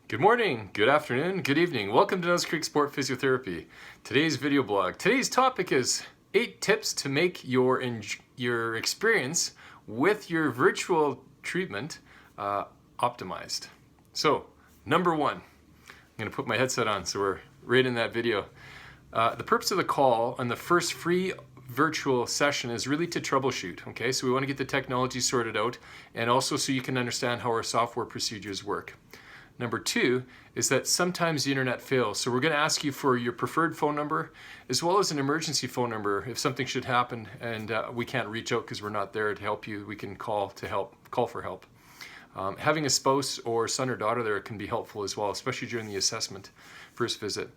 Good morning, good afternoon, good evening. Welcome to Nose Creek Sport Physiotherapy. Today's video blog. Today's topic is 8 tips to make your experience with your virtual treatment optimized. So, number 1, I'm going to put my headset on so we're right in that video. The purpose of the call on the first free virtual session is really to troubleshoot, okay? So we want to get the technology sorted out and also so you can understand how our software procedures work. Number 2 is that sometimes the internet fails. So we're going to ask you for your preferred phone number as well as an emergency phone number if something should happen and we can't reach out because we're not there to help you. We can call for help. Having a spouse or son or daughter there can be helpful as well, especially during the assessment, first visit.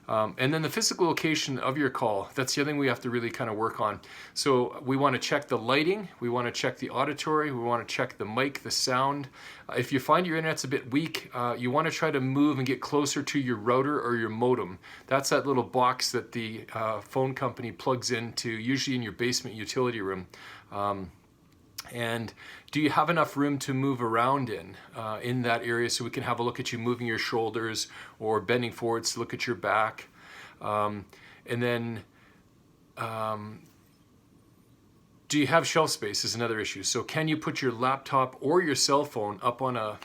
And then the physical location of your call, that's the other thing we have to really kind of work on. So we want to check the lighting, we want to check the auditory, we want to check the mic, the sound. If you find your internet's a bit weak, you want to try to move and get closer to your router or your modem. That's that little box that the phone company plugs into, usually in your basement utility room. And do you have enough room to move around in that area so we can have a look at you moving your shoulders or bending forwards to look at your back? And then do you have shelf space is another issue. So can you put your laptop or your cell phone up on a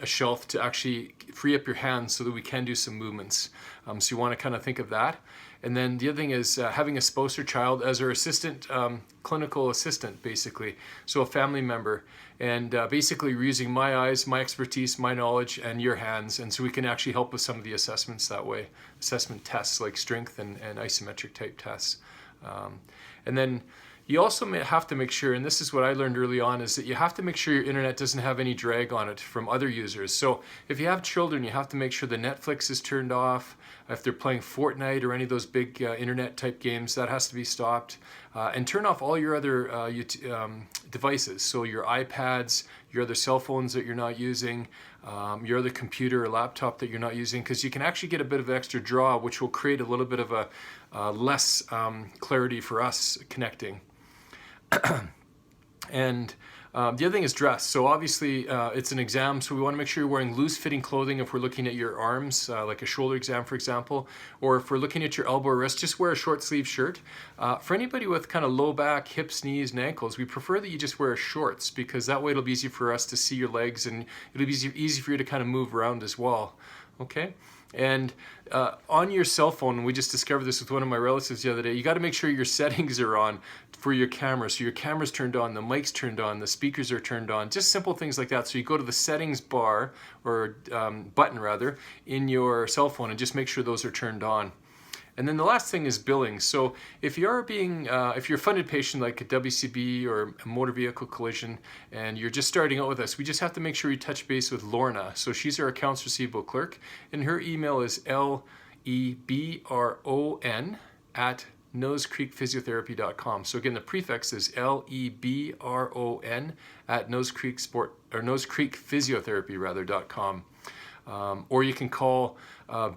shelf to actually free up your hands so that we can do some movements? So you want to kind of think of that. And then the other thing is having a spouse or child as our assistant, clinical assistant, basically. So a family member. And basically we're using my eyes, my expertise, my knowledge, and your hands. And so we can actually help with some of the assessments that way. Assessment tests like strength and isometric type tests. And then you also have to make sure, and this is what I learned early on, is that you have to make sure your internet doesn't have any drag on it from other users. So if you have children, you have to make sure the Netflix is turned off. If they're playing Fortnite or any of those big internet type games, that has to be stopped. And turn off all your other devices. So your iPads, your other cell phones that you're not using, your other computer or laptop that you're not using, because you can actually get a bit of extra draw, which will create a little bit of a less clarity for us connecting. And the other thing is dress. So obviously it's an exam, so we want to make sure you're wearing loose-fitting clothing if we're looking at your arms, like a shoulder exam, for example, or if we're looking at your elbow or wrist, just wear a short-sleeve shirt. For anybody with kind of low back, hips, knees, and ankles, we prefer that you just wear shorts because that way it'll be easy for us to see your legs and it'll be easy for you to kind of move around as well. Okay? And on your cell phone, we just discovered this with one of my relatives the other day, you got to make sure your settings are on for your camera. So your camera's turned on, the mic's turned on, the speakers are turned on, just simple things like that. So you go to the settings bar, or button rather, in your cell phone and just make sure those are turned on. And then the last thing is billing. So if you're a funded patient like a WCB or a motor vehicle collision and you're just starting out with us, we just have to make sure you touch base with Lorna. So she's our accounts receivable clerk and her email is lebron@nosecreekphysiotherapy.com. So again, the prefix is lebron @nosecreekphysiotherapy.com. Or you can call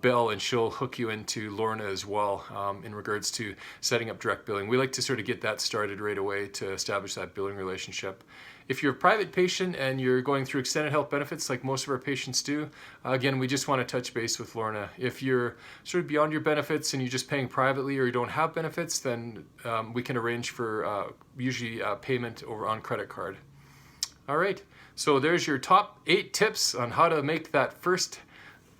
Belle and she'll hook you into Lorna as well in regards to setting up direct billing. We like to sort of get that started right away to establish that billing relationship. If you're a private patient and you're going through extended health benefits like most of our patients do, again, we just want to touch base with Lorna. If you're sort of beyond your benefits and you're just paying privately or you don't have benefits, then we can arrange for usually payment over on credit card. All right, so there's your top 8 tips on how to make that first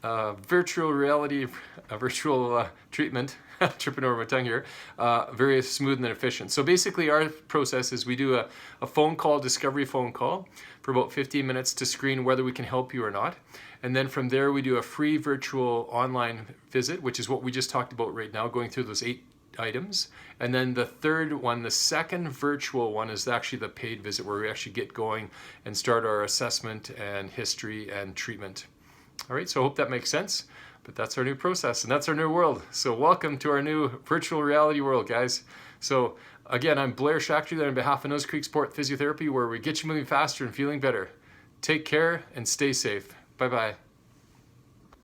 virtual reality, virtual treatment, tripping over my tongue here, very smooth and efficient. So basically our process is we do a phone call, discovery phone call for about 15 minutes to screen whether we can help you or not. And then from there we do a free virtual online visit, which is what we just talked about right now, going through those 8 items. And then the third one, the second virtual one, is actually the paid visit where we actually get going and start our assessment and history and treatment. All right, so I hope that makes sense, but that's our new process and that's our new world. So welcome to our new virtual reality world, guys. So again, I'm Blair Schachter on behalf of Nose Creek Sport Physiotherapy, where we get you moving faster and feeling better. Take care and stay safe. Bye-bye.